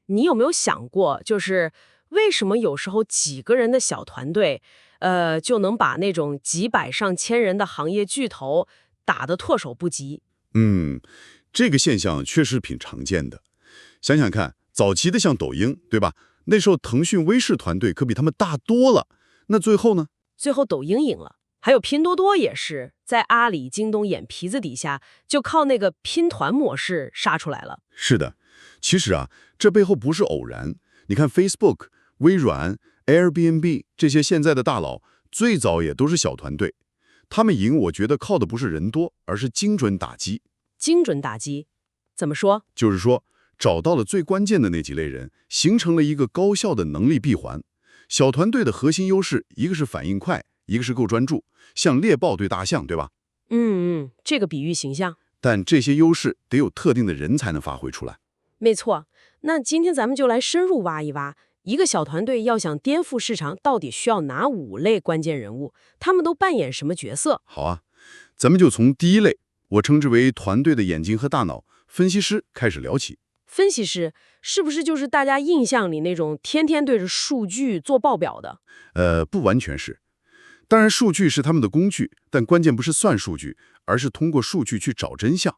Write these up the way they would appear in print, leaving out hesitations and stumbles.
你有没有想过，就是为什么有时候几个人的小团队，就能把那种几百上千人的行业巨头打得措手不及？嗯，这个现象确实挺常见的。想想看，早期的像抖音，对吧？那时候腾讯、微视团队可比他们大多了。那最后呢？最后抖音赢了，还有拼多多也是在阿里、京东眼皮子底下，就靠那个拼团模式杀出来了。是的，其实啊，这背后不是偶然。你看 Facebook、微软、Airbnb 这些现在的大佬，最早也都是小团队。他们赢，我觉得靠的不是人多，而是精准打击。精准打击，怎么说？就是说，找到了最关键的那几类人，形成了一个高效的能力闭环。小团队的核心优势，一个是反应快，一个是够专注，像猎豹对大象，对吧？这个比喻形象。但这些优势得有特定的人才能发挥出来。没错，那今天咱们就来深入挖一挖，一个小团队要想颠覆市场，到底需要哪5类关键人物？他们都扮演什么角色？好啊，咱们就从第一类，我称之为团队的眼睛和大脑，分析师开始聊起。分析师是不是就是大家印象里那种天天对着数据做报表的？不完全是。当然，数据是他们的工具，但关键不是算数据，而是通过数据去找真相。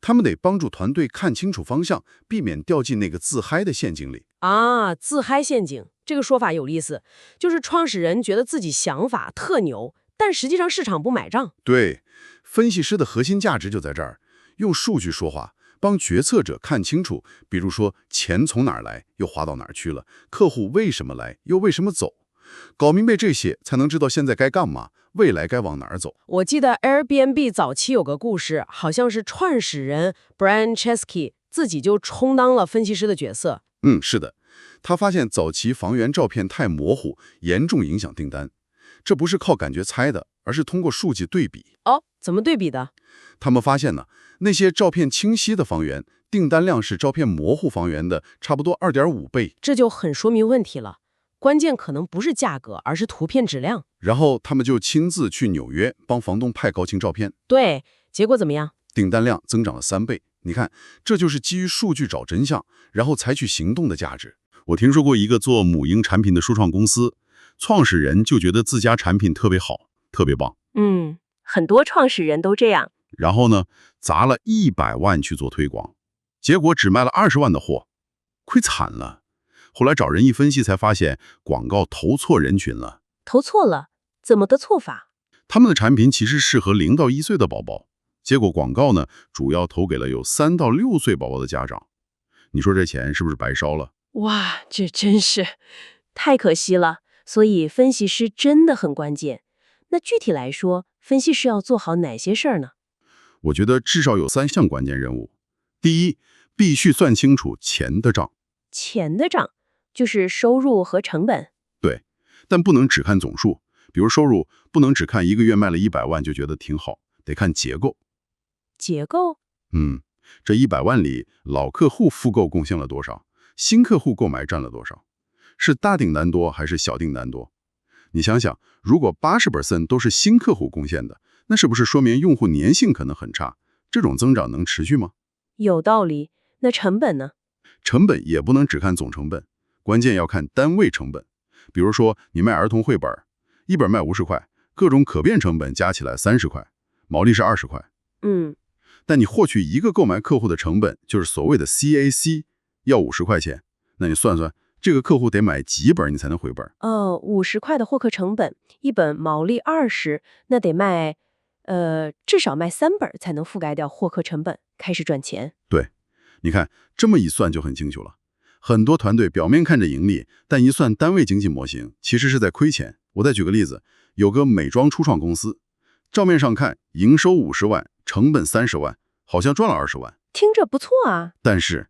他们得帮助团队看清楚方向，避免掉进那个自嗨的陷阱里。啊，自嗨陷阱这个说法有意思，就是创始人觉得自己想法特牛，但实际上市场不买账。对，分析师的核心价值就在这儿，用数据说话，帮决策者看清楚，比如说钱从哪儿来，又花到哪儿去了，客户为什么来，又为什么走。搞明白这些，才能知道现在该干嘛，未来该往哪儿走。我记得 Airbnb 早期有个故事，好像是创始人 Brian Chesky 自己就充当了分析师的角色。是的，他发现早期房源照片太模糊，严重影响订单。这不是靠感觉猜的，而是通过数据对比。哦，怎么对比的？他们发现呢，那些照片清晰的房源，订单量是照片模糊房源的差不多2.5倍。这就很说明问题了。关键可能不是价格，而是图片质量。然后他们就亲自去纽约帮房东派高清照片。对，结果怎么样？订单量增长了3倍。你看，这就是基于数据找真相，然后采取行动的价值。我听说过一个做母婴产品的初创公司，创始人就觉得自家产品特别好，特别棒。很多创始人都这样。然后呢，砸了100万去做推广，结果只卖了20万的货，亏惨了。后来找人一分析，才发现广告投错人群了。投错了？怎么个错法？他们的产品其实适合0到1岁的宝宝，结果广告呢，主要投给了有3到6岁宝宝的家长。你说这钱是不是白烧了？哇，这真是太可惜了。所以分析师真的很关键。那具体来说，分析师要做好哪些事儿呢？我觉得至少有3项关键任务。第一，必须算清楚钱的账。钱的账就是收入和成本。对，但不能只看总数。比如收入，不能只看1个月卖了100万就觉得挺好，得看结构。结构？这100万里，老客户复购贡献了多少？新客户购买占了多少？是大订单多还是小订单多？你想想，如果80% 都是新客户贡献的，那是不是说明用户粘性可能很差？这种增长能持续吗？有道理。那成本呢？成本也不能只看总成本，关键要看单位成本。比如说，你卖儿童绘本，1本卖50块，各种可变成本加起来30块，毛利是20块。但你获取一个购买客户的成本，就是所谓的 CAC， 要50块钱，那你算算，这个客户得买几本你才能回本？50块的获客成本，1本毛利20，那得卖，至少卖3本才能覆盖掉获客成本，开始赚钱。对，你看这么一算就很清楚了。很多团队表面看着盈利，但一算单位经济模型，其实是在亏钱。我再举个例子，有个美妆初创公司，账面上看营收50万，成本30万，好像赚了20万，听着不错啊。但是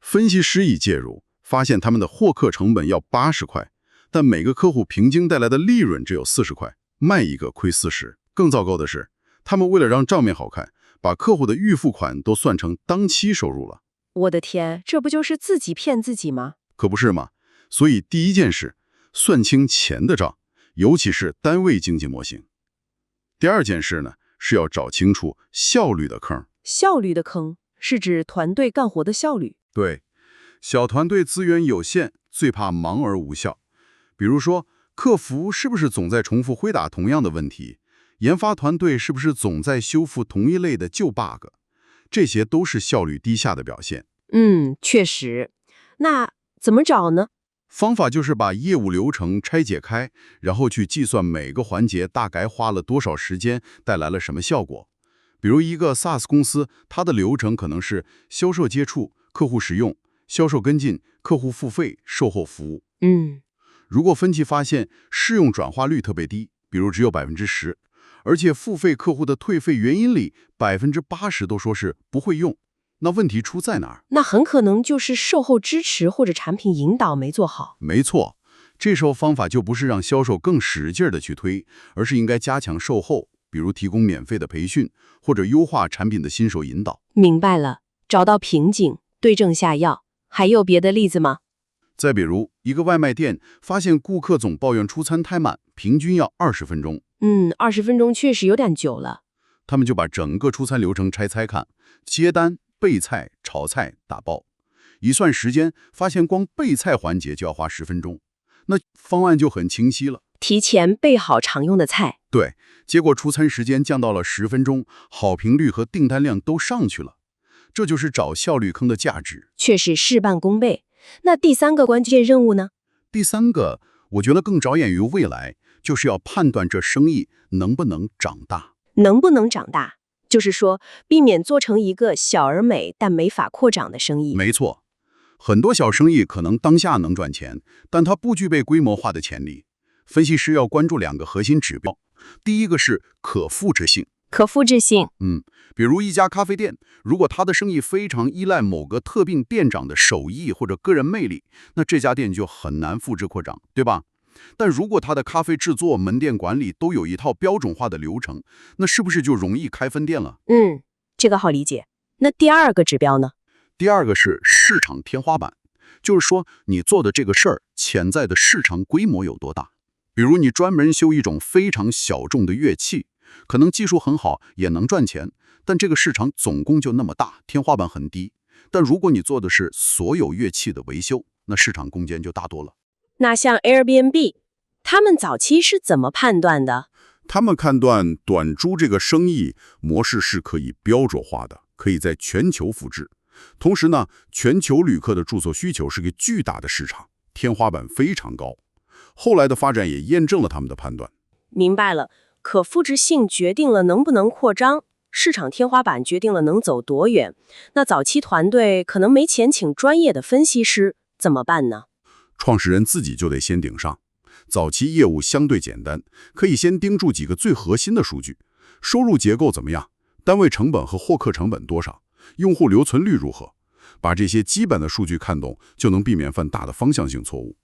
分析师一介入，发现他们的获客成本要80块，但每个客户平均带来的利润只有40块，卖一个亏40。更糟糕的是，他们为了让账面好看，把客户的预付款都算成当期收入了。我的天，这不就是自己骗自己吗？可不是嘛。所以第一件事，算清钱的账，尤其是单位经济模型。第二件事呢，是要找清楚效率的坑。效率的坑是指团队干活的效率。对，小团队资源有限，最怕忙而无效。比如说，客服是不是总在重复回答同样的问题？研发团队是不是总在修复同一类的旧 bug？这些都是效率低下的表现。确实。那怎么找呢？方法就是把业务流程拆解开，然后去计算每个环节大概花了多少时间，带来了什么效果。比如一个 SaaS 公司，它的流程可能是销售接触、客户使用、销售跟进、客户付费、售后服务。如果分析发现试用转化率特别低，比如只有10%，而且付费客户的退费原因里80%都说是不会用，那问题出在哪儿？那很可能就是售后支持或者产品引导没做好。没错，这时候方法就不是让销售更使劲的去推，而是应该加强售后，比如提供免费的培训，或者优化产品的新手引导。明白了，找到瓶颈，对症下药。还有别的例子吗？再比如，一个外卖店发现顾客总抱怨出餐太慢，平均要20分钟。20分钟确实有点久了。他们就把整个出餐流程拆看，接单、备菜、炒菜、打包，一算时间，发现光备菜环节就要花10分钟。那方案就很清晰了，提前备好常用的菜。对，结果出餐时间降到了10分钟，好评率和订单量都上去了。这就是找效率坑的价值，确实事半功倍。那第三个关键任务呢？第三个，我觉得更着眼于未来，就是要判断这生意能不能长大。能不能长大，就是说避免做成一个小而美但没法扩展的生意。没错，很多小生意可能当下能赚钱，但它不具备规模化的潜力。分析师要关注2个核心指标，第一个是可复制性。可复制性，比如一家咖啡店，如果它的生意非常依赖某个特定店长的手艺或者个人魅力，那这家店就很难复制扩张，对吧？但如果它的咖啡制作、门店管理都有一套标准化的流程，那是不是就容易开分店了？这个好理解。那第二个指标呢？第二个是市场天花板，就是说你做的这个事儿潜在的市场规模有多大。比如你专门修一种非常小众的乐器，可能技术很好，也能赚钱，但这个市场总共就那么大，天花板很低。但如果你做的是所有乐器的维修，那市场空间就大多了。那像 Airbnb， 他们早期是怎么判断的？他们判断短租这个生意模式是可以标准化的，可以在全球复制。同时呢，全球旅客的住宿需求是个巨大的市场，天花板非常高。后来的发展也验证了他们的判断。明白了，可复制性决定了能不能扩张，市场天花板决定了能走多远。那早期团队可能没钱请专业的分析师，怎么办呢？创始人自己就得先顶上。早期业务相对简单，可以先盯住几个最核心的数据：收入结构怎么样，单位成本和获客成本多少，用户留存率如何。把这些基本的数据看懂，就能避免犯大的方向性错误。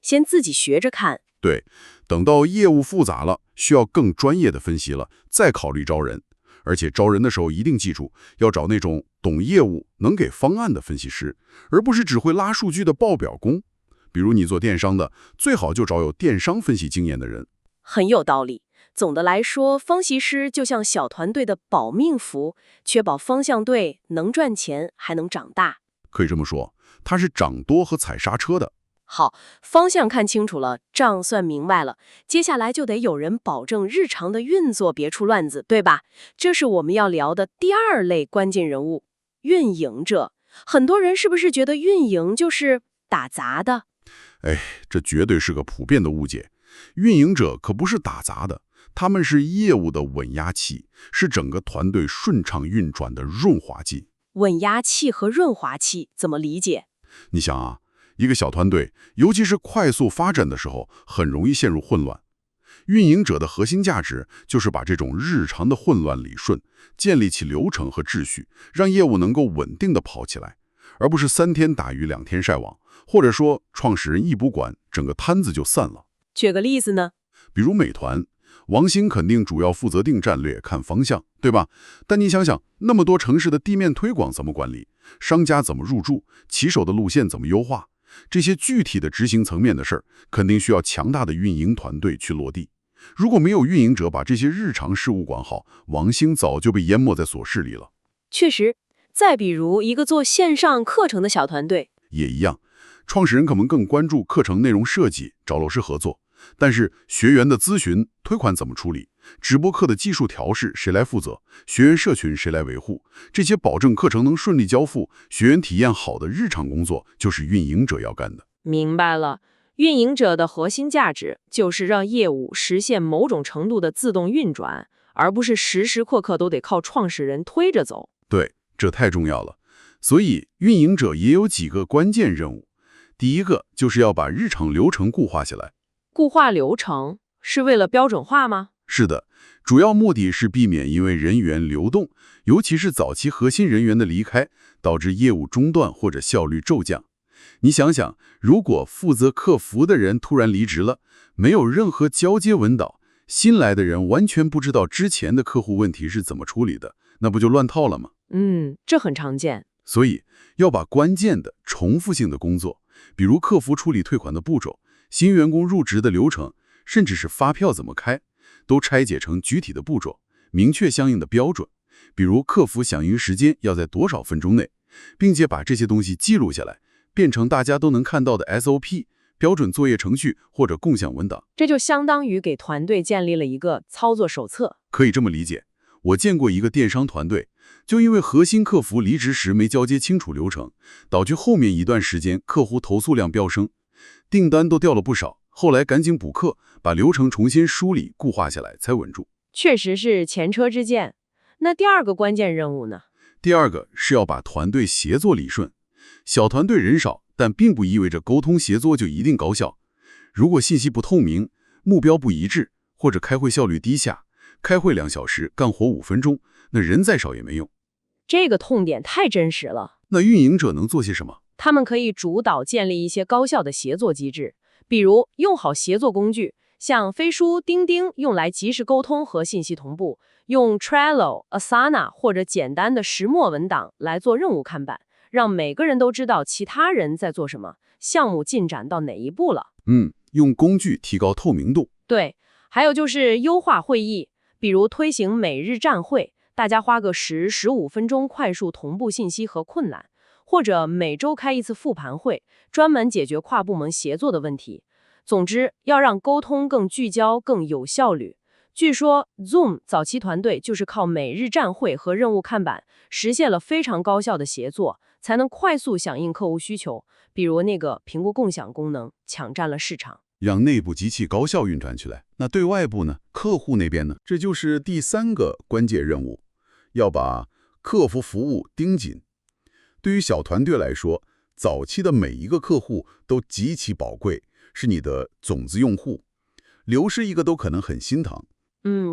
先自己学着看。对，等到业务复杂了，需要更专业的分析了，再考虑招人。而且招人的时候一定记住，要找那种懂业务、能给方案的分析师，而不是只会拉数据的报表工。比如你做电商的，最好就找有电商分析经验的人。很有道理。总的来说，分析师就像小团队的保命符，确保方向对，能赚钱，还能长大。可以这么说，它是涨多和踩刹车的。好，方向看清楚了，账算明白了，接下来就得有人保证日常的运作别出乱子，对吧？这是我们要聊的第二类关键人物——运营者。很多人是不是觉得运营就是打杂的？这绝对是个普遍的误解。运营者可不是打杂的，他们是业务的稳压器，是整个团队顺畅运转的润滑剂。稳压器和润滑器怎么理解？你想啊，一个小团队，尤其是快速发展的时候，很容易陷入混乱。运营者的核心价值就是把这种日常的混乱理顺，建立起流程和秩序，让业务能够稳定地跑起来，而不是3天打鱼2天晒网，或者说创始人一不管，整个摊子就散了。举个例子呢？比如美团，王兴肯定主要负责定战略、看方向，对吧？但你想想，那么多城市的地面推广怎么管理？商家怎么入驻？骑手的路线怎么优化？这些具体的执行层面的事儿，肯定需要强大的运营团队去落地。如果没有运营者把这些日常事务管好，王兴早就被淹没在琐事里了。确实，再比如一个做线上课程的小团队，也一样，创始人可能更关注课程内容设计，找老师合作，但是学员的咨询、推款怎么处理，直播课的技术调试谁来负责，学员社群谁来维护，这些保证课程能顺利交付、学员体验好的日常工作，就是运营者要干的。明白了。运营者的核心价值就是让业务实现某种程度的自动运转，而不是时时刻刻都得靠创始人推着走。对，这太重要了。所以运营者也有几个关键任务。第一个就是要把日常流程固化下来。固化流程是为了标准化吗？是的，主要目的是避免因为人员流动，尤其是早期核心人员的离开，导致业务中断或者效率骤降。你想想，如果负责客服的人突然离职了，没有任何交接文档，新来的人完全不知道之前的客户问题是怎么处理的，那不就乱套了吗？这很常见。所以要把关键的重复性的工作，比如客服处理退款的步骤、新员工入职的流程，甚至是发票怎么开，都拆解成具体的步骤，明确相应的标准，比如客服响应时间要在多少分钟内，并且把这些东西记录下来，变成大家都能看到的 SOP、标准作业程序或者共享文档。这就相当于给团队建立了一个操作手册。可以这么理解。我见过一个电商团队，就因为核心客服离职时没交接清楚流程，导致后面一段时间客户投诉量飙升，订单都掉了不少，后来赶紧补课，把流程重新梳理固化下来才稳住。确实是前车之鉴。那第二个关键任务呢？第二个是要把团队协作理顺。小团队人少，但并不意味着沟通协作就一定高效。如果信息不透明，目标不一致，或者开会效率低下，开会2小时，干活5分钟，那人再少也没用。这个痛点太真实了。那运营者能做些什么？他们可以主导建立一些高效的协作机制，比如用好协作工具，像飞书、钉钉用来及时沟通和信息同步，用 Trello、Asana 或者简单的石墨文档来做任务看板，让每个人都知道其他人在做什么，项目进展到哪一步了。用工具提高透明度。对，还有就是优化会议，比如推行每日站会，大家花个10-15分钟快速同步信息和困难，或者每周开一次复盘会，专门解决跨部门协作的问题。总之，要让沟通更聚焦、更有效率。据说 Zoom 早期团队就是靠每日站会和任务看板，实现了非常高效的协作，才能快速响应客户需求。比如那个苹果共享功能，抢占了市场。让内部机器高效运转起来。那对外部呢？客户那边呢？这就是第3个关键任务，要把客服服务盯紧。对于小团队来说，早期的每一个客户都极其宝贵，是你的种子用户，流失一个都可能很心疼。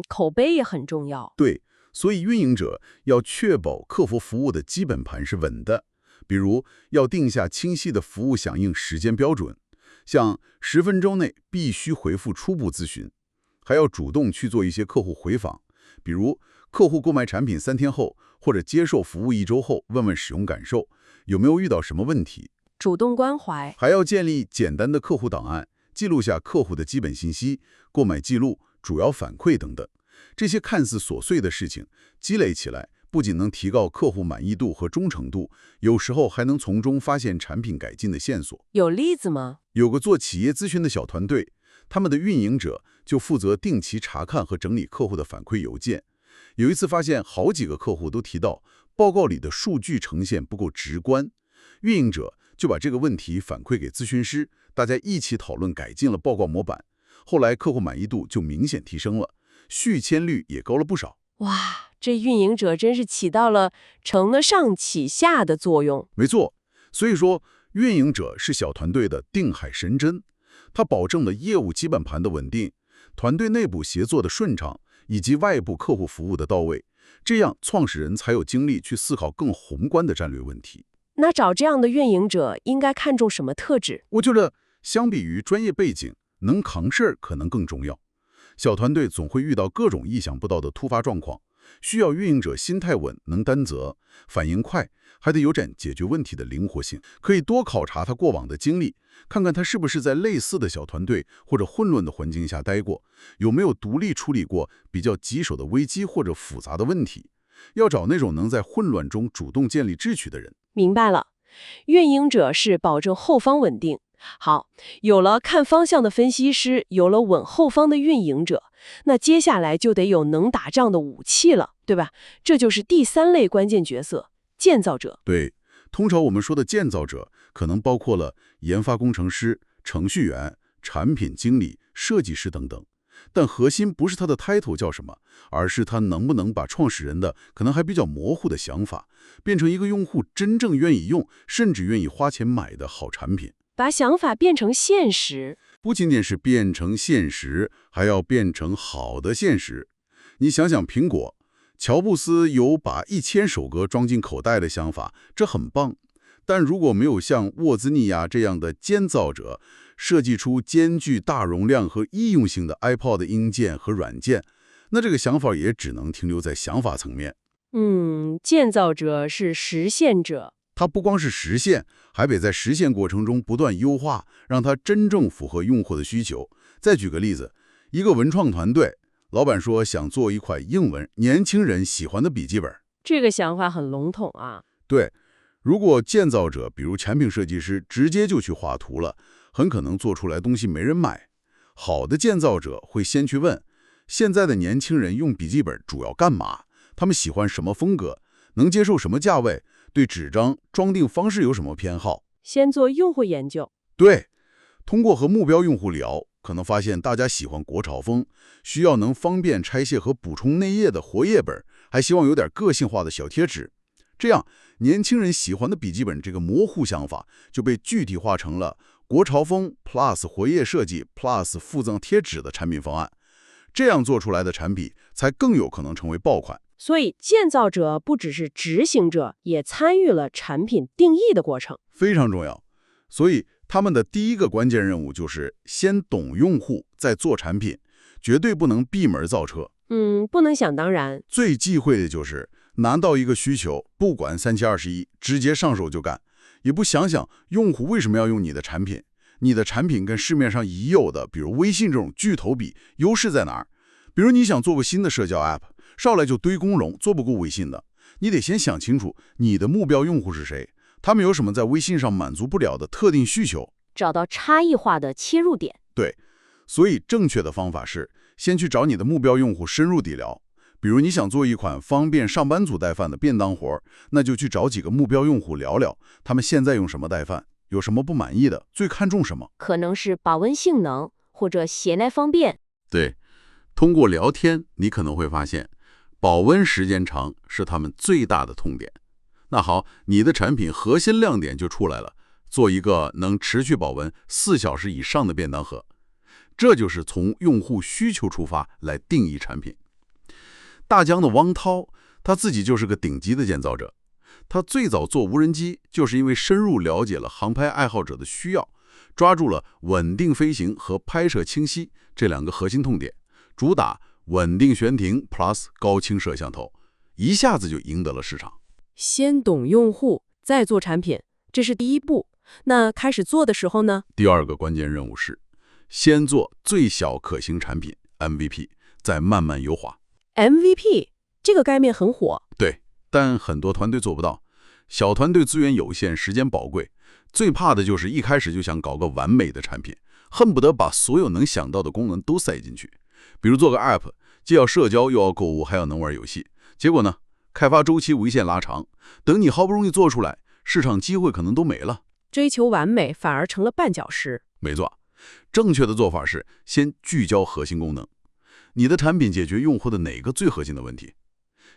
口碑也很重要。对，所以运营者要确保客服服务的基本盘是稳的，比如要定下清晰的服务响应时间标准。像10分钟内必须回复初步咨询，还要主动去做一些客户回访，比如客户购买产品3天后，或者接受服务1周后，问问使用感受，有没有遇到什么问题。主动关怀。还要建立简单的客户档案，记录下客户的基本信息、购买记录、主要反馈等等。这些看似琐碎的事情，积累起来，不仅能提高客户满意度和忠诚度，有时候还能从中发现产品改进的线索。有例子吗？有个做企业咨询的小团队，他们的运营者就负责定期查看和整理客户的反馈邮件。有一次发现好几个客户都提到报告里的数据呈现不够直观，运营者就把这个问题反馈给咨询师，大家一起讨论改进了报告模板。后来客户满意度就明显提升了，续签率也高了不少。哇，这运营者真是起到了承得上启下的作用。没错，所以说运营者是小团队的定海神针，它保证了业务基本盘的稳定，团队内部协作的顺畅，以及外部客户服务的到位。这样创始人才有精力去思考更宏观的战略问题。那找这样的运营者应该看重什么特质？我觉得相比于专业背景，能扛事儿可能更重要。小团队总会遇到各种意想不到的突发状况，需要运营者心态稳，能担责，反应快，还得有点解决问题的灵活性。可以多考察他过往的经历，看看他是不是在类似的小团队或者混乱的环境下待过，有没有独立处理过比较棘手的危机或者复杂的问题。要找那种能在混乱中主动建立秩序的人。明白了。运营者是保证后方稳定。好，有了看方向的分析师，有了稳后方的运营者，那接下来就得有能打仗的武器了，对吧？这就是第3类关键角色——建造者。对，通常我们说的建造者，可能包括了研发工程师、程序员、产品经理、设计师等等。但核心不是他的 title 叫什么，而是他能不能把创始人的可能还比较模糊的想法，变成一个用户真正愿意用，甚至愿意花钱买的好产品。把想法变成现实，不仅仅是变成现实，还要变成好的现实。你想想苹果，乔布斯有把1000首歌装进口袋的想法，这很棒。但如果没有像沃兹尼亚这样的建造者，设计出兼具大容量和易用性的 iPod 硬件和软件，那这个想法也只能停留在想法层面。建造者是实现者。它不光是实现，还得在实现过程中不断优化，让它真正符合用户的需求。再举个例子，一个文创团队，老板说想做一款英文年轻人喜欢的笔记本。这个想法很笼统啊。对，如果建造者，比如产品设计师，直接就去画图了，很可能做出来东西没人买。好的建造者会先去问，现在的年轻人用笔记本主要干嘛？他们喜欢什么风格？能接受什么价位？对纸张装订方式有什么偏好？先做用户研究。对，通过和目标用户聊，可能发现大家喜欢国潮风，需要能方便拆卸和补充内页的活页本，还希望有点个性化的小贴纸。这样，年轻人喜欢的笔记本这个模糊想法就被具体化成了国潮风 plus 活页设计 plus 附赠贴纸的产品方案。这样做出来的产品才更有可能成为爆款。所以，建造者不只是执行者，也参与了产品定义的过程，非常重要。所以，他们的第一个关键任务就是先懂用户，再做产品，绝对不能闭门造车。不能想当然。最忌讳的就是拿到一个需求，不管3721，直接上手就干，也不想想用户为什么要用你的产品，你的产品跟市面上已有的，比如微信这种巨头比，优势在哪儿？比如你想做个新的社交 app， 上来就堆工容，做不过微信的，你得先想清楚你的目标用户是谁，他们有什么在微信上满足不了的特定需求，找到差异化的切入点。对，所以正确的方法是先去找你的目标用户深入底聊。比如你想做一款方便上班族带饭的便当活，那就去找几个目标用户聊聊，他们现在用什么带饭，有什么不满意的，最看重什么。可能是保温性能，或者携带方便。对，通过聊天，你可能会发现，保温时间长是他们最大的痛点。那好，你的产品核心亮点就出来了，做一个能持续保温4小时以上的便当盒。这就是从用户需求出发来定义产品。大疆的汪涛，他自己就是个顶级的建造者。他最早做无人机，就是因为深入了解了航拍爱好者的需要，抓住了稳定飞行和拍摄清晰这2个核心痛点，主打稳定悬停 plus 高清摄像头，一下子就赢得了市场。先懂用户，再做产品，这是第一步。那开始做的时候呢？第2个关键任务是，先做最小可行产品 MVP， 再慢慢优化。MVP 这个概念很火，对，但很多团队做不到。小团队资源有限，时间宝贵，最怕的就是一开始就想搞个完美的产品，恨不得把所有能想到的功能都塞进去。比如做个 App， 既要社交又要购物还要能玩游戏，结果呢，开发周期无限拉长，等你好不容易做出来，市场机会可能都没了。追求完美反而成了绊脚石。没错，正确的做法是先聚焦核心功能。你的产品解决用户的哪个最核心的问题？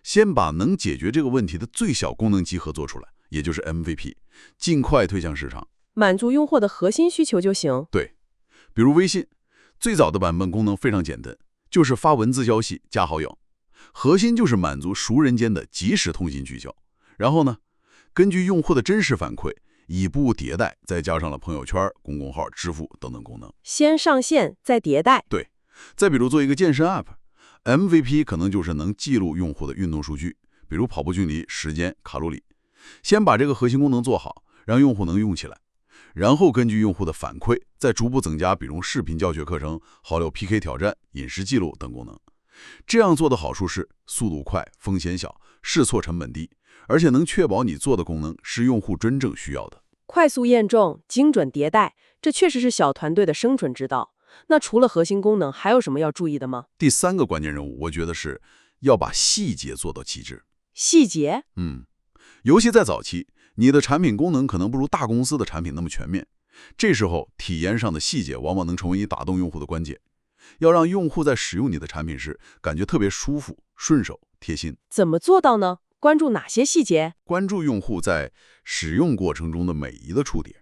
先把能解决这个问题的最小功能集合做出来，也就是 MVP， 尽快推向市场，满足用户的核心需求就行。对，比如微信，最早的版本功能非常简单，就是发文字消息加好友，核心就是满足熟人间的即时通信需求。然后呢，根据用户的真实反馈，以步迭代，再加上了朋友圈、公众号、支付等等功能。先上线，再迭代。对。再比如做一个健身 App，MVP 可能就是能记录用户的运动数据，比如跑步距离、时间、卡路里。先把这个核心功能做好，让用户能用起来，然后根据用户的反馈，再逐步增加，比如视频教学课程、好友 PK 挑战、饮食记录等功能。这样做的好处是速度快、风险小、试错成本低，而且能确保你做的功能是用户真正需要的。快速验证、精准迭代，这确实是小团队的生存之道。那除了核心功能，还有什么要注意的吗？第3个关键任务，我觉得是要把细节做到极致。细节？尤其在早期，你的产品功能可能不如大公司的产品那么全面，这时候体验上的细节往往能成为你打动用户的关键。要让用户在使用你的产品时感觉特别舒服、顺手、贴心。怎么做到呢？关注哪些细节？关注用户在使用过程中的每一个触点，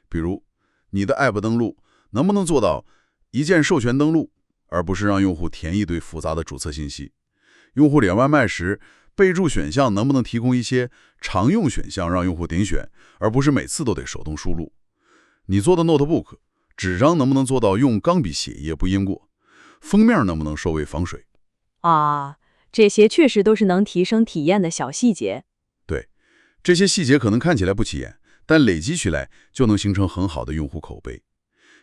比如你的 App 登录能不能做到一键授权登录，而不是让用户填一堆复杂的注册信息。用户点外卖时，备注选项能不能提供一些常用选项让用户点选，而不是每次都得手动输入。你做的 Notebook 纸张能不能做到用钢笔写页不淹过，封面能不能收尾防水。这些确实都是能提升体验的小细节。对，这些细节可能看起来不起眼，但累积起来就能形成很好的用户口碑。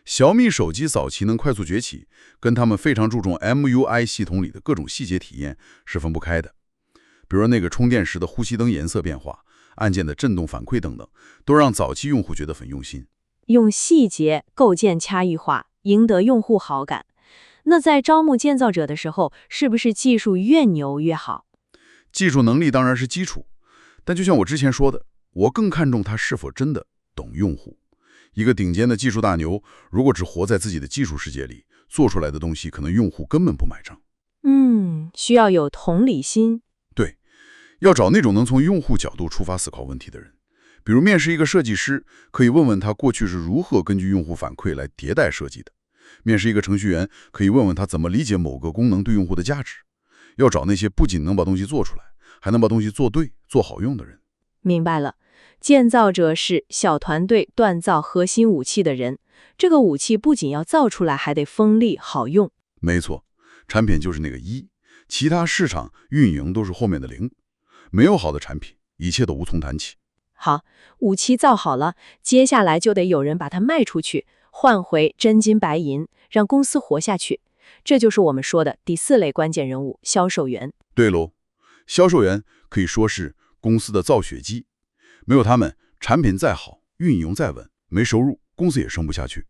小米手机早期能快速崛起，跟他们非常注重 MUI 系统里的各种细节体验是分不开的。比如那个充电时的呼吸灯颜色变化、按键的震动反馈等等，都让早期用户觉得很用心。用细节构建差异化，赢得用户好感。那在招募建造者的时候，是不是技术越牛越好？技术能力当然是基础，但就像我之前说的，我更看重他是否真的懂用户。一个顶尖的技术大牛，如果只活在自己的技术世界里，做出来的东西可能用户根本不买账。需要有同理心。对，要找那种能从用户角度出发思考问题的人。比如面试一个设计师，可以问问他过去是如何根据用户反馈来迭代设计的。面试一个程序员，可以问问他怎么理解某个功能对用户的价值。要找那些不仅能把东西做出来，还能把东西做对、做好用的人。明白了，建造者是小团队锻造核心武器的人。这个武器不仅要造出来，还得锋利好用。没错，产品就是那个1，其他市场运营都是后面的0。没有好的产品，一切都无从谈起。好，武器造好了，接下来就得有人把它卖出去，换回真金白银，让公司活下去。这就是我们说的第4类关键人物——销售员。对喽，销售员可以说是公司的造血机，没有他们，产品再好，运营再稳，没收入，公司也升不下去。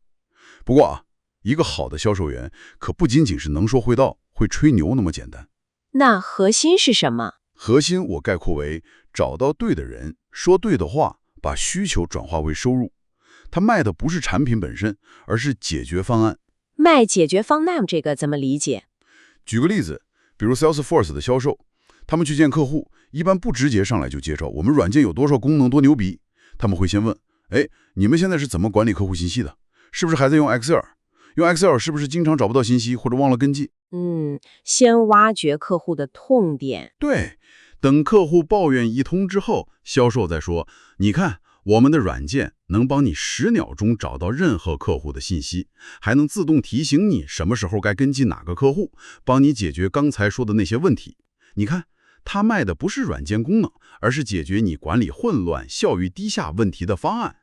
不过一个好的销售员可不仅仅是能说会道、会吹牛那么简单。那核心是什么？核心我概括为找到对的人，说对的话，把需求转化为收入。他卖的不是产品本身，而是解决方案。卖解决方案这个怎么理解？举个例子，比如 Salesforce 的销售，他们去见客户，一般不直接上来就介绍我们软件有多少功能多牛逼，他们会先问，你们现在是怎么管理客户信息的？是不是还在用 Excel？ 用 Excel 是不是经常找不到信息或者忘了跟进？先挖掘客户的痛点。对，等客户抱怨一通之后，销售再说，你看我们的软件能帮你10秒钟找到任何客户的信息，还能自动提醒你什么时候该跟进哪个客户，帮你解决刚才说的那些问题。你看，他卖的不是软件功能，而是解决你管理混乱、效率低下问题的方案。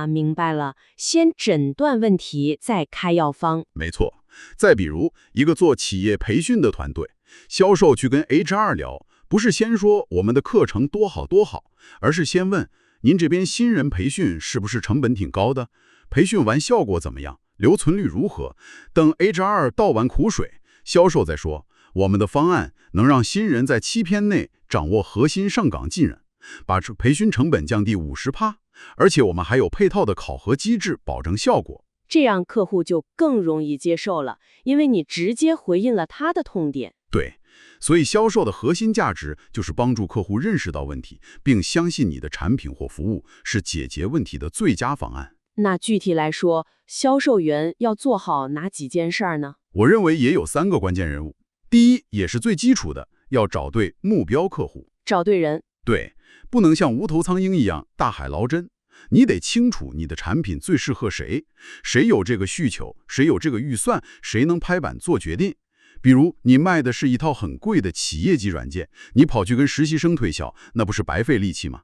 明白了，先诊断问题，再开药方。没错。再比如，一个做企业培训的团队，销售去跟 HR 聊，不是先说我们的课程多好多好，而是先问您这边新人培训是不是成本挺高的？培训完效果怎么样？留存率如何？等 HR 倒完苦水，销售再说，我们的方案能让新人在7天内掌握核心上岗技能，把培训成本降低50%，而且我们还有配套的考核机制，保证效果。这样客户就更容易接受了，因为你直接回应了他的痛点。对，所以销售的核心价值就是帮助客户认识到问题，并相信你的产品或服务是解决问题的最佳方案。那具体来说，销售员要做好哪几件事儿呢？我认为也有3个关键人物。第一，也是最基础的，要找对目标客户。找对人。对，不能像无头苍蝇一样大海捞针。你得清楚你的产品最适合谁，谁有这个需求，谁有这个预算，谁能拍板做决定。比如你卖的是一套很贵的企业级软件，你跑去跟实习生推销，那不是白费力气吗？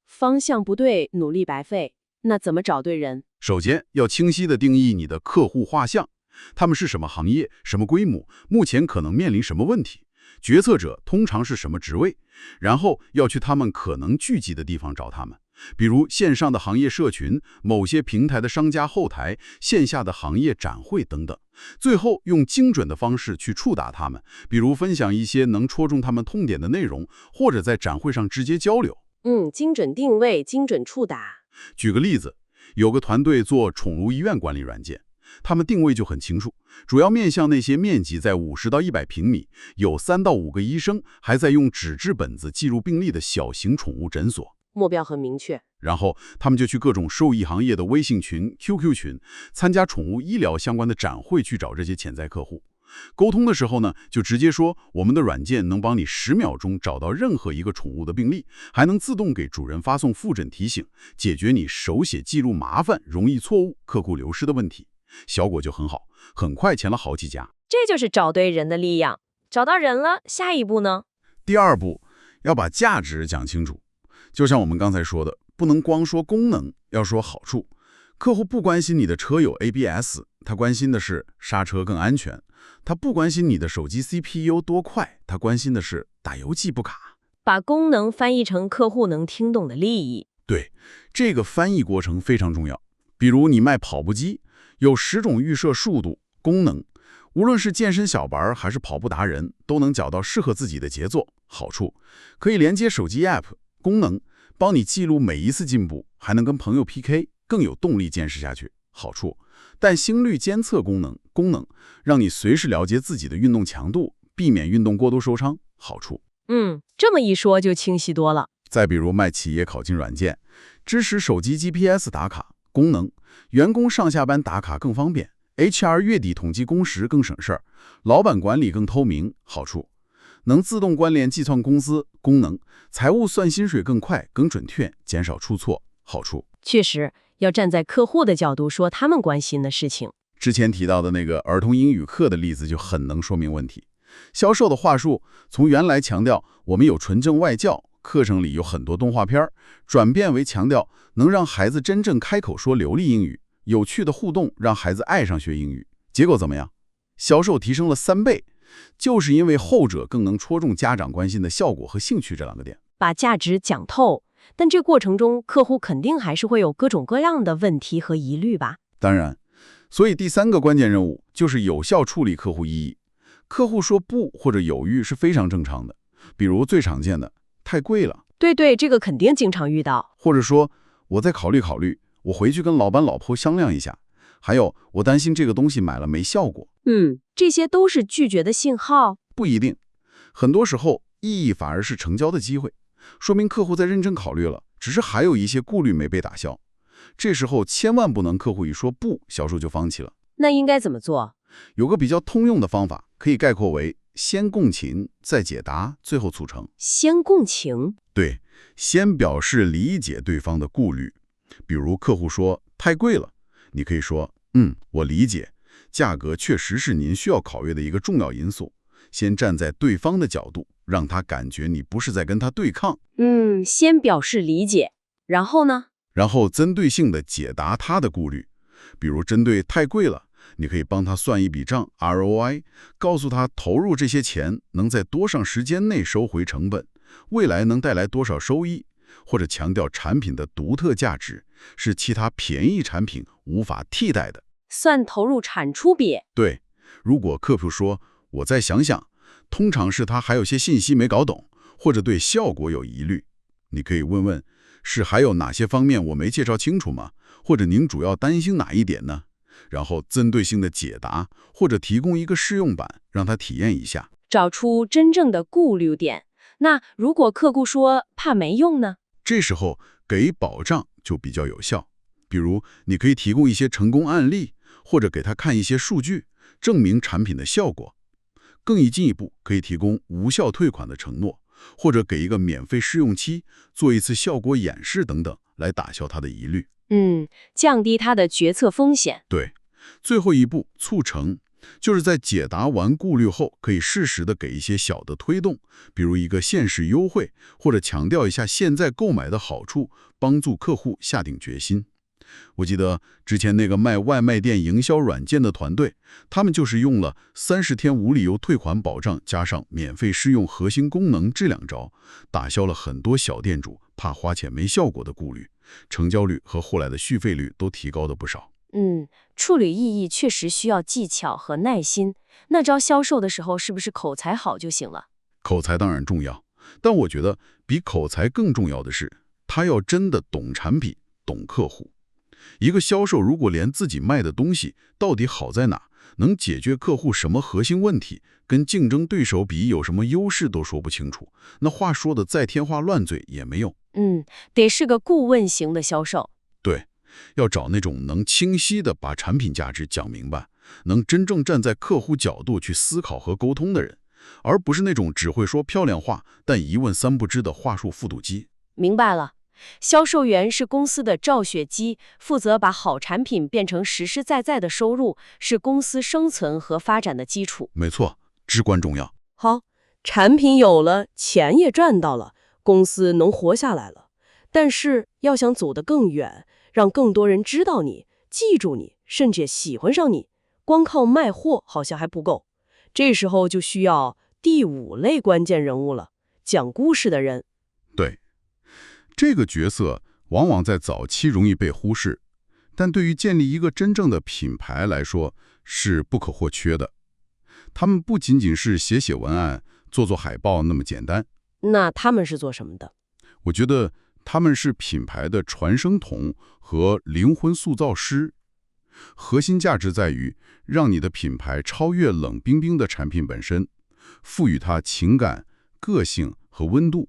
方向不对，努力白费。那怎么找对人？首先要清晰地定义你的客户画像，他们是什么行业、什么规模，目前可能面临什么问题。决策者通常是什么职位，然后要去他们可能聚集的地方找他们，比如线上的行业社群、某些平台的商家后台、线下的行业展会等等。最后用精准的方式去触达他们，比如分享一些能戳中他们痛点的内容，或者在展会上直接交流。精准定位，精准触达。举个例子，有个团队做宠物医院管理软件，他们定位就很清楚，主要面向那些面积在50到100平米，有3到5个医生，还在用纸质本子记录病历的小型宠物诊所。目标很明确。然后他们就去各种兽医行业的微信群、QQ 群，参加宠物医疗相关的展会，去找这些潜在客户。沟通的时候呢，就直接说我们的软件能帮你10秒钟找到任何一个宠物的病例，还能自动给主人发送复诊提醒，解决你手写记录麻烦、容易错误、客户流失的问题。效果就很好，很快签了好几家。这就是找对人的力量。找到人了，下一步呢？第二步，要把价值讲清楚。就像我们刚才说的，不能光说功能，要说好处。客户不关心你的车有 ABS， 他关心的是刹车更安全。他不关心你的手机 CPU 多快，他关心的是打游记不卡。把功能翻译成客户能听懂的利益。对，这个翻译过程非常重要。比如你卖跑步机，有10种预设速度功能，无论是健身小白还是跑步达人，都能找到适合自己的节奏。好处，可以连接手机 App， 功能，帮你记录每一次进步，还能跟朋友 PK， 更有动力坚持下去。好处，但心率监测功能，让你随时了解自己的运动强度，避免运动过度受伤。好处。这么一说就清晰多了。再比如卖企业考勤软件，支持手机 GPS 打卡，功能，员工上下班打卡更方便， HR 月底统计工时更省事儿，老板管理更透明。好处，能自动关联计算工资，功能，财务算薪水更快更准确，减少出错。好处。确实，要站在客户的角度说他们关心的事情。之前提到的那个儿童英语课的例子就很能说明问题。销售的话术从原来强调我们有纯正外教，课程里有很多动画片，转变为强调能让孩子真正开口说流利英语，有趣的互动让孩子爱上学英语。结果怎么样？销售提升了3倍，就是因为后者更能戳中家长关心的效果和兴趣这2个点。把价值讲透，但这过程中客户肯定还是会有各种各样的问题和疑虑吧？当然，所以第3个关键任务就是有效处理客户异议。客户说不或者犹豫是非常正常的，比如最常见的太贵了。对，这个肯定经常遇到。或者说我再考虑考虑，我回去跟老板老婆商量一下。还有我担心这个东西买了没效果。这些都是拒绝的信号？不一定，很多时候异议反而是成交的机会，说明客户在认真考虑了，只是还有一些顾虑没被打消。这时候千万不能客户一说不，销售就放弃了。那应该怎么做？有个比较通用的方法，可以概括为先共情，再解答，最后促成。先共情？对，先表示理解对方的顾虑。比如客户说太贵了，你可以说我理解，价格确实是您需要考虑的一个重要因素。先站在对方的角度，让他感觉你不是在跟他对抗。先表示理解，然后呢？然后针对性的解答他的顾虑。比如针对太贵了，你可以帮他算一笔账 ROI， 告诉他投入这些钱能在多长时间内收回成本，未来能带来多少收益，或者强调产品的独特价值，是其他便宜产品无法替代的。算投入产出比。对，如果客户说我再想想，通常是他还有些信息没搞懂，或者对效果有疑虑。你可以问问，是还有哪些方面我没介绍清楚吗？或者您主要担心哪一点呢？然后针对性的解答，或者提供一个试用版，让他体验一下，找出真正的顾虑点。那如果客户说怕没用呢？这时候给保障就比较有效。比如你可以提供一些成功案例，或者给他看一些数据，证明产品的效果。更进一步，可以提供无效退款的承诺，或者给一个免费试用期，做一次效果演示等等，来打消他的疑虑。降低他的决策风险。对，最后一步促成，就是在解答完顾虑后，可以适时的给一些小的推动，比如一个限时优惠，或者强调一下现在购买的好处，帮助客户下定决心。我记得之前那个卖外卖店营销软件的团队，他们就是用了30天无理由退款保障，加上免费试用核心功能这2招，打消了很多小店主怕花钱没效果的顾虑，成交率和后来的续费率都提高了不少。处理异议确实需要技巧和耐心。那招销售的时候，是不是口才好就行了？口才当然重要，但我觉得比口才更重要的是，他要真的懂产品、懂客户。一个销售如果连自己卖的东西到底好在哪，能解决客户什么核心问题，跟竞争对手比有什么优势都说不清楚，那话说的再天花乱坠也没用。得是个顾问型的销售。对，要找那种能清晰地把产品价值讲明白，能真正站在客户角度去思考和沟通的人，而不是那种只会说漂亮话但一问三不知的话术复读机。明白了。销售员是公司的造血机，负责把好产品变成实实在在的收入，是公司生存和发展的基础。没错，至关重要。好，产品有了，钱也赚到了，公司能活下来了。但是要想走得更远，让更多人知道你、记住你，甚至喜欢上你，光靠卖货好像还不够。这时候就需要第5类关键人物了，讲故事的人。对。这个角色往往在早期容易被忽视，但对于建立一个真正的品牌来说是不可或缺的。他们不仅仅是写文案、做海报那么简单。那他们是做什么的？我觉得他们是品牌的传声筒和灵魂塑造师。核心价值在于让你的品牌超越冷冰冰的产品本身，赋予它情感、个性和温度，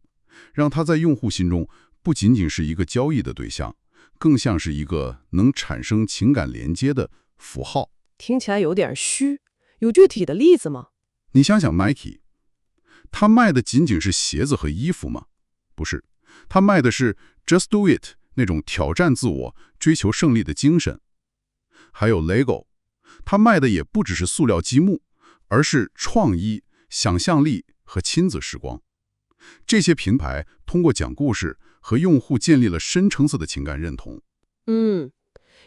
让它在用户心中不仅仅是一个交易的对象，更像是一个能产生情感连接的符号。听起来有点虚，有具体的例子吗？你想想 Nike， 他卖的仅仅是鞋子和衣服吗？不是，他卖的是 Just Do It 那种挑战自我、追求胜利的精神。还有 Lego， 他卖的也不只是塑料积木，而是创意、想象力和亲子时光。这些品牌通过讲故事和用户建立了深层次的情感认同。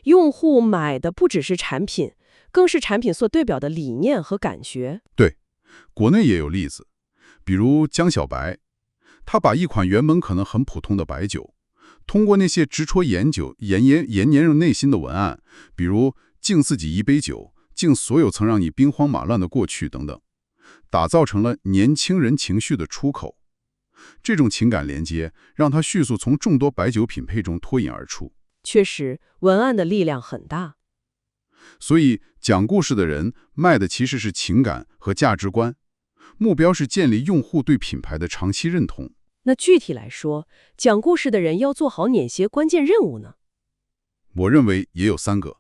用户买的不只是产品，更是产品所代表的理念和感觉。对，国内也有例子，比如江小白，他把一款原本可能很普通的白酒，通过那些直戳研人内心的文案，比如敬自己一杯酒，敬所有曾让你兵荒马乱的过去等等，打造成了年轻人情绪的出口。这种情感连接让他迅速从众多白酒品配中脱颖而出。确实，文案的力量很大。所以讲故事的人卖的其实是情感和价值观，目标是建立用户对品牌的长期认同。那具体来说，讲故事的人要做好哪些关键任务呢？我认为也有3个。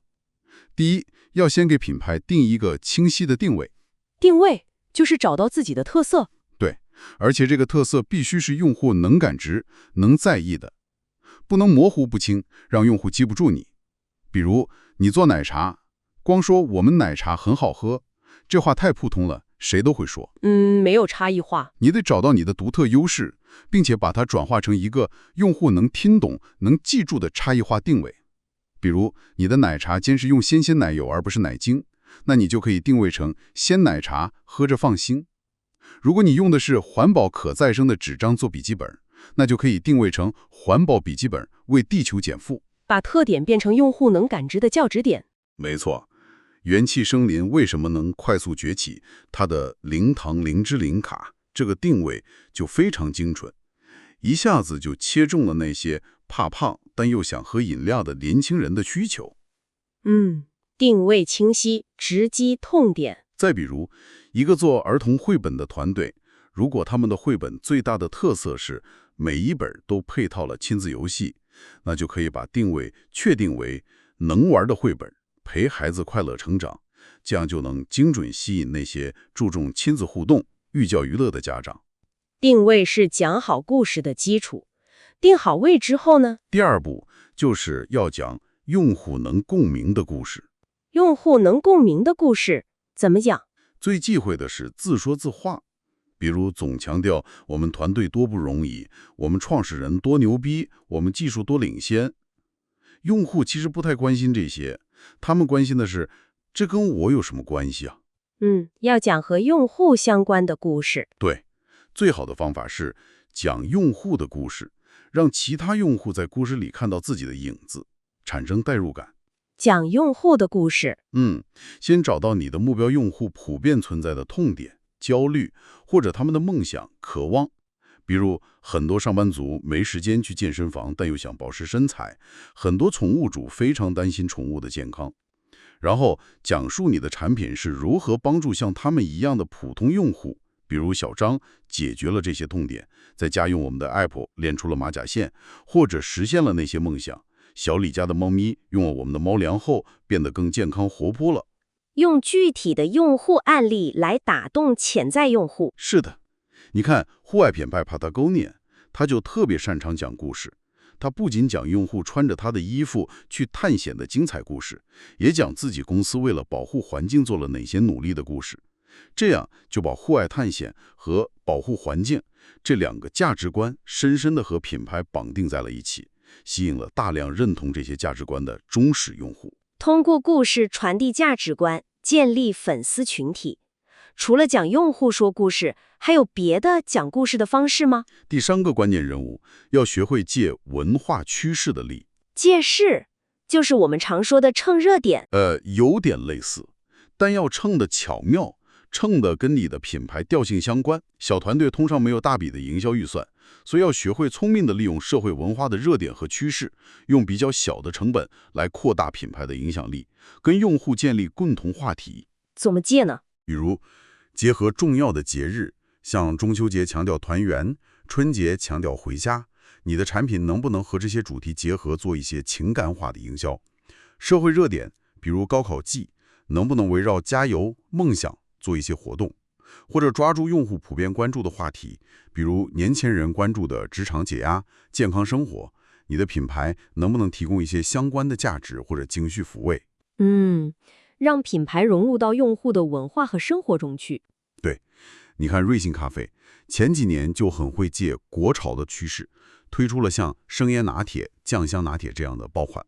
第一，要先给品牌定一个清晰的定位。定位就是找到自己的特色。对，而且这个特色必须是用户能感知、能在意的，不能模糊不清，让用户记不住你。比如你做奶茶，光说我们奶茶很好喝，这话太普通了，谁都会说。没有差异化。你得找到你的独特优势，并且把它转化成一个用户能听懂、能记住的差异化定位。比如你的奶茶坚持用鲜奶油而不是奶精，那你就可以定位成鲜奶茶，喝着放心。如果你用的是环保可再生的纸张做笔记本，那就可以定位成环保笔记本，为地球减负。把特点变成用户能感知的价值点。没错，元气森林为什么能快速崛起？它的零糖零脂零卡这个定位就非常精准，一下子就切中了那些怕胖但又想喝饮料的年轻人的需求。定位清晰，直击痛点。再比如，一个做儿童绘本的团队，如果他们的绘本最大的特色是每一本都配套了亲子游戏，那就可以把定位确定为能玩的绘本，陪孩子快乐成长，这样就能精准吸引那些注重亲子互动、寓教于乐的家长。定位是讲好故事的基础。定好位之后呢？第2步就是要讲用户能共鸣的故事。用户能共鸣的故事怎么讲？最忌讳的是自说自话，比如总强调我们团队多不容易，我们创始人多牛逼，我们技术多领先。用户其实不太关心这些，他们关心的是，这跟我有什么关系啊？要讲和用户相关的故事。对，最好的方法是讲用户的故事，让其他用户在故事里看到自己的影子，产生代入感。讲用户的故事。先找到你的目标用户普遍存在的痛点、焦虑，或者他们的梦想、渴望。比如，很多上班族没时间去健身房，但又想保持身材；很多宠物主非常担心宠物的健康。然后讲述你的产品是如何帮助像他们一样的普通用户，比如小张解决了这些痛点，在家用我们的 app 练出了马甲线，或者实现了那些梦想。小李家的猫咪用了我们的猫粮后，变得更健康活泼了。用具体的用户案例来打动潜在用户。是的，你看户外品牌 Patagonia， 他就特别擅长讲故事。他不仅讲用户穿着他的衣服去探险的精彩故事，也讲自己公司为了保护环境做了哪些努力的故事。这样就把户外探险和保护环境这两个价值观深深地和品牌绑定在了一起，吸引了大量认同这些价值观的忠实用户。通过故事传递价值观，建立粉丝群体。除了讲用户说故事，还有别的讲故事的方式吗？第3个关键人物，要学会借文化趋势的力。借势，就是我们常说的蹭热点。有点类似，但要蹭得巧妙，蹭得跟你的品牌调性相关。小团队通常没有大笔的营销预算，所以要学会聪明地利用社会文化的热点和趋势，用比较小的成本来扩大品牌的影响力，跟用户建立共同话题。怎么借呢？比如结合重要的节日，像中秋节强调团圆，春节强调回家，你的产品能不能和这些主题结合，做一些情感化的营销？社会热点，比如高考季，能不能围绕加油、梦想做一些活动？或者抓住用户普遍关注的话题，比如年轻人关注的职场解压、健康生活，你的品牌能不能提供一些相关的价值或者情绪抚慰？让品牌融入到用户的文化和生活中去。对，你看瑞幸咖啡前几年就很会借国潮的趋势，推出了像生椰拿铁、酱香拿铁这样的爆款，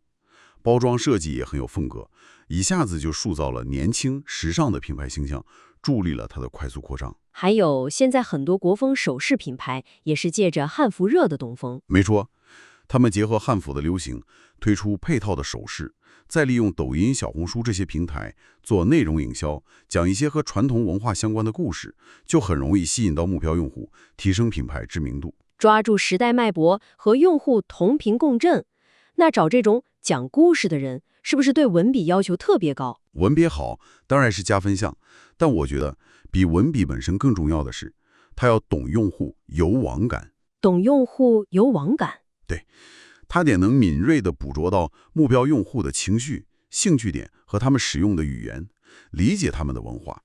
包装设计也很有风格，一下子就塑造了年轻时尚的品牌形象，助力了它的快速扩张。还有现在很多国风首饰品牌也是借着汉服热的东风。没错，他们结合汉服的流行，推出配套的首饰，再利用抖音、小红书这些平台做内容营销，讲一些和传统文化相关的故事，就很容易吸引到目标用户，提升品牌知名度。抓住时代脉搏，和用户同频共振。那找这种讲故事的人，是不是对文笔要求特别高？文笔好当然是加分项，但我觉得比文笔本身更重要的是，他要懂用户，有网感。懂用户，有网感。对，他得能敏锐地捕捉到目标用户的情绪、兴趣点和他们使用的语言，理解他们的文化。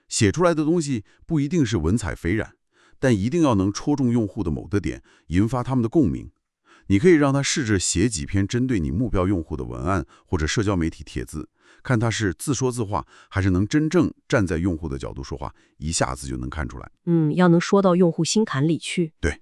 写出来的东西不一定是文采斐然，但一定要能戳中用户的某个点，引发他们的共鸣。你可以让他试着写几篇针对你目标用户的文案或者社交媒体帖子，看他是自说自话，还是能真正站在用户的角度说话，一下子就能看出来。要能说到用户心坎里去。对，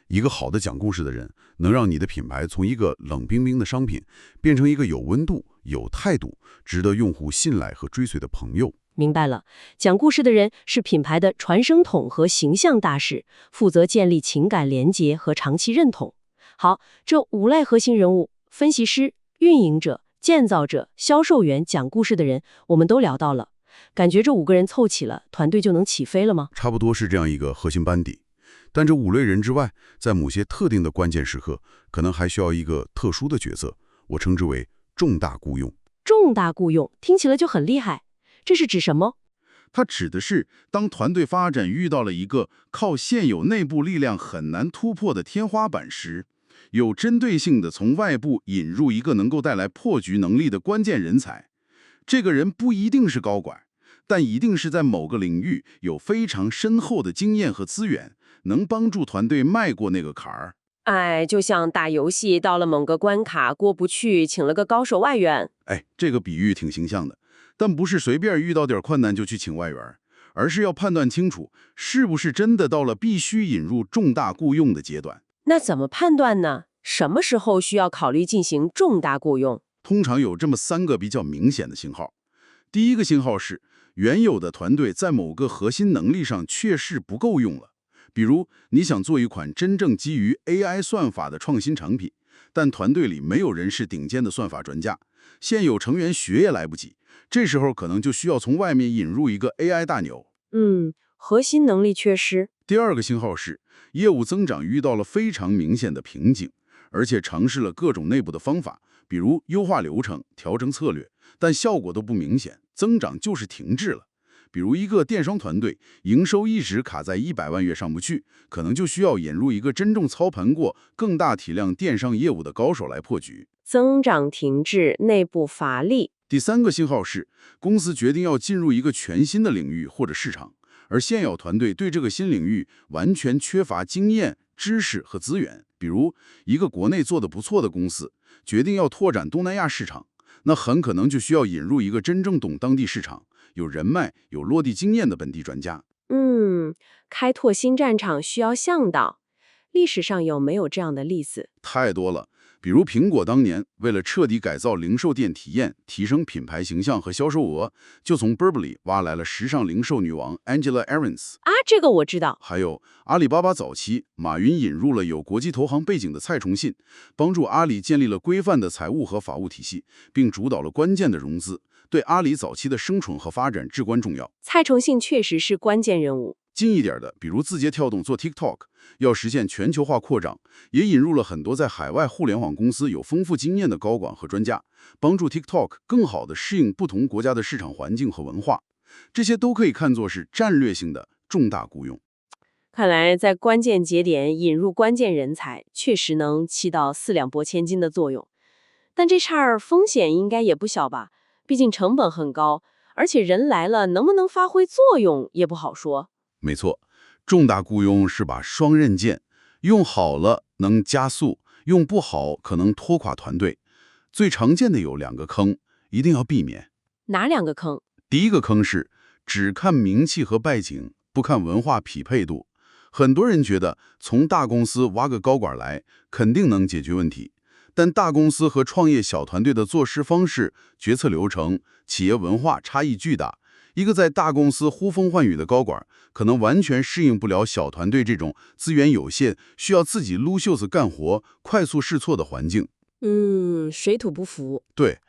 一个好的讲故事的人，能让你的品牌从一个冷冰冰的商品，变成一个有温度、有态度、值得用户信赖和追随的朋友。明白了，讲故事的人是品牌的传声筒和形象大使，负责建立情感连结和长期认同。好，这5类核心人物，分析师、运营者、建造者、销售员、讲故事的人，我们都聊到了。感觉这5个人凑齐了，团队就能起飞了吗？差不多是这样一个核心班底。但这5类人之外，在某些特定的关键时刻，可能还需要一个特殊的角色，我称之为重大雇佣。重大雇佣听起来就很厉害，这是指什么？它指的是当团队发展遇到了一个靠现有内部力量很难突破的天花板时，有针对性的从外部引入一个能够带来破局能力的关键人才。这个人不一定是高管，但一定是在某个领域有非常深厚的经验和资源，能帮助团队迈过那个坎儿。就像打游戏到了某个关卡过不去，请了个高手外援。这个比喻挺形象的，但不是随便遇到点困难就去请外援，而是要判断清楚是不是真的到了必须引入重大雇佣的阶段。那怎么判断呢？什么时候需要考虑进行重大雇佣？通常有这么3个比较明显的信号。第一个信号是，原有的团队在某个核心能力上确实不够用了。比如，你想做一款真正基于 AI 算法的创新产品，但团队里没有人是顶尖的算法专家，现有成员学也来不及，这时候可能就需要从外面引入一个 AI 大牛。核心能力缺失。第二个信号是，业务增长遇到了非常明显的瓶颈，而且尝试了各种内部的方法，比如优化流程、调整策略，但效果都不明显，增长就是停滞了。比如一个电商团队，营收一直卡在100万月上不去，可能就需要引入一个真正操盘过更大体量电商业务的高手来破局。增长停滞，内部乏力。第3个信号是，公司决定要进入一个全新的领域或者市场，而现有团队对这个新领域完全缺乏经验、知识和资源。比如一个国内做得不错的公司，决定要拓展东南亚市场，那很可能就需要引入一个真正懂当地市场、有人脉、有落地经验的本地专家。开拓新战场需要向导。历史上有没有这样的例子？太多了。比如苹果当年为了彻底改造零售店体验，提升品牌形象和销售额，就从 Burberry 挖来了时尚零售女王 Angela Aarons。这个我知道。还有阿里巴巴早期，马云引入了有国际投行背景的蔡崇信，帮助阿里建立了规范的财务和法务体系，并主导了关键的融资，对阿里早期的生存和发展至关重要。蔡崇信确实是关键人物。近一点的，比如字节跳动做 TikTok， 要实现全球化扩张，也引入了很多在海外互联网公司有丰富经验的高管和专家，帮助 TikTok 更好地适应不同国家的市场环境和文化。这些都可以看作是战略性的重大雇佣。看来在关键节点引入关键人才，确实能起到4两拨千斤的作用。但这事儿风险应该也不小吧？毕竟成本很高，而且人来了能不能发挥作用也不好说。没错，重大雇佣是把双刃剑，用好了能加速，用不好可能拖垮团队。最常见的有2个坑，一定要避免。哪2个坑？第一个坑是只看名气和背景，不看文化匹配度。很多人觉得从大公司挖个高管来，肯定能解决问题。但大公司和创业小团队的做事方式、决策流程、企业文化差异巨大。一个在大公司呼风唤雨的高管，可能完全适应不了小团队这种资源有限、需要自己撸袖子干活、快速试错的环境。水土不服。对，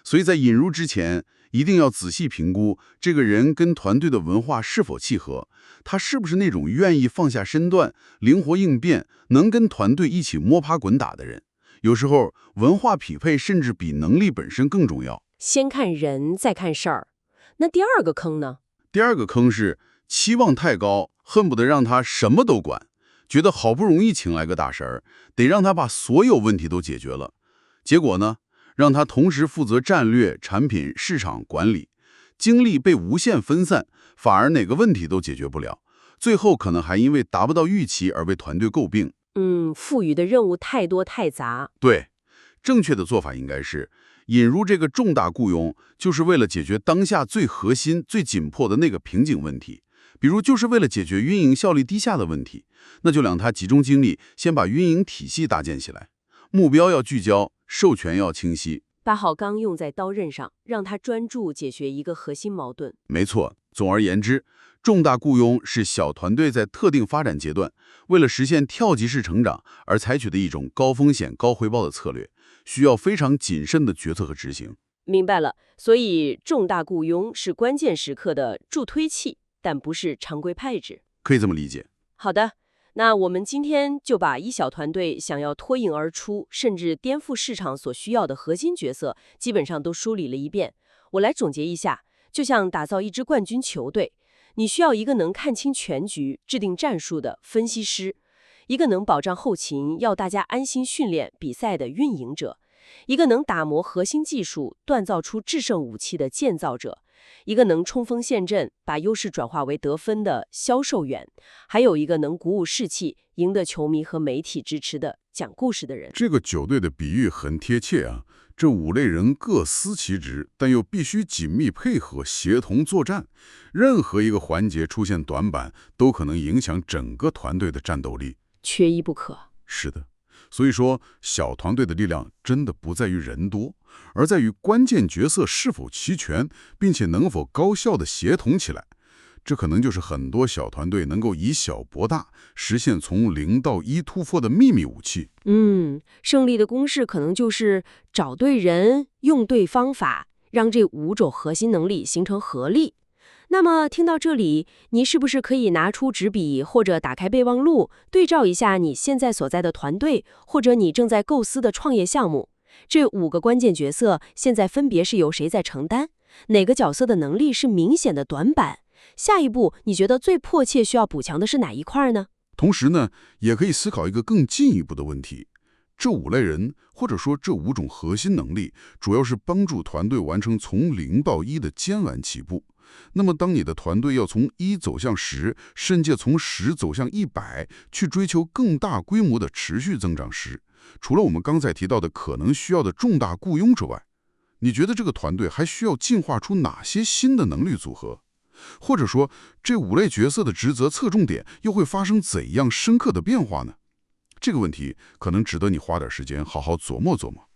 所以在引入之前，一定要仔细评估这个人跟团队的文化是否契合，他是不是那种愿意放下身段、灵活应变、能跟团队一起摸爬滚打的人。有时候，文化匹配甚至比能力本身更重要。先看人，再看事儿。那第2个坑呢？第2个坑是期望太高，恨不得让他什么都管，觉得好不容易请来个大神儿，得让他把所有问题都解决了。结果呢，让他同时负责战略、产品、市场管理，精力被无限分散，反而哪个问题都解决不了，最后可能还因为达不到预期而被团队诟病。赋予的任务太多太杂。对，正确的做法应该是引入这个重大雇佣，就是为了解决当下最核心、最紧迫的那个瓶颈问题。比如就是为了解决运营效率低下的问题，那就让他集中精力，先把运营体系搭建起来，目标要聚焦，授权要清晰，把好钢用在刀刃上，让他专注解决一个核心矛盾。没错。总而言之，重大雇佣是小团队在特定发展阶段，为了实现跳级式成长而采取的一种高风险高回报的策略，需要非常谨慎的决策和执行。明白了，所以重大雇佣是关键时刻的助推器，但不是常规配置。可以这么理解。好的，那我们今天就把一小团队想要脱颖而出，甚至颠覆市场所需要的核心角色，基本上都梳理了一遍。我来总结一下，就像打造一支冠军球队，你需要一个能看清全局、制定战术的分析师，一个能保障后勤、要大家安心训练比赛的运营者，一个能打磨核心技术、锻造出制胜武器的建造者，一个能冲锋陷阵、把优势转化为得分的销售员，还有一个能鼓舞士气、赢得球迷和媒体支持的讲故事的人。这个球队的比喻很贴切啊！这5类人各司其职，但又必须紧密配合、协同作战。任何一个环节出现短板，都可能影响整个团队的战斗力，缺一不可。是的，所以说，小团队的力量真的不在于人多，而在于关键角色是否齐全，并且能否高效地协同起来。这可能就是很多小团队能够以小博大，实现从0到1突破的秘密武器。胜利的公式可能就是找对人，用对方法，让这5种核心能力形成合力。那么听到这里，你是不是可以拿出纸笔或者打开备忘录，对照一下你现在所在的团队，或者你正在构思的创业项目？这5个关键角色现在分别是由谁在承担？哪个角色的能力是明显的短板？下一步你觉得最迫切需要补强的是哪一块呢？同时呢，也可以思考一个更进一步的问题：这5类人，或者说这5种核心能力，主要是帮助团队完成从0到1的艰难起步。那么，当你的团队要从1走向10，甚至从10走向100，去追求更大规模的持续增长时，除了我们刚才提到的可能需要的重大雇佣之外，你觉得这个团队还需要进化出哪些新的能力组合？或者说，这5类角色的职责侧重点又会发生怎样深刻的变化呢？这个问题可能值得你花点时间好好琢磨琢磨。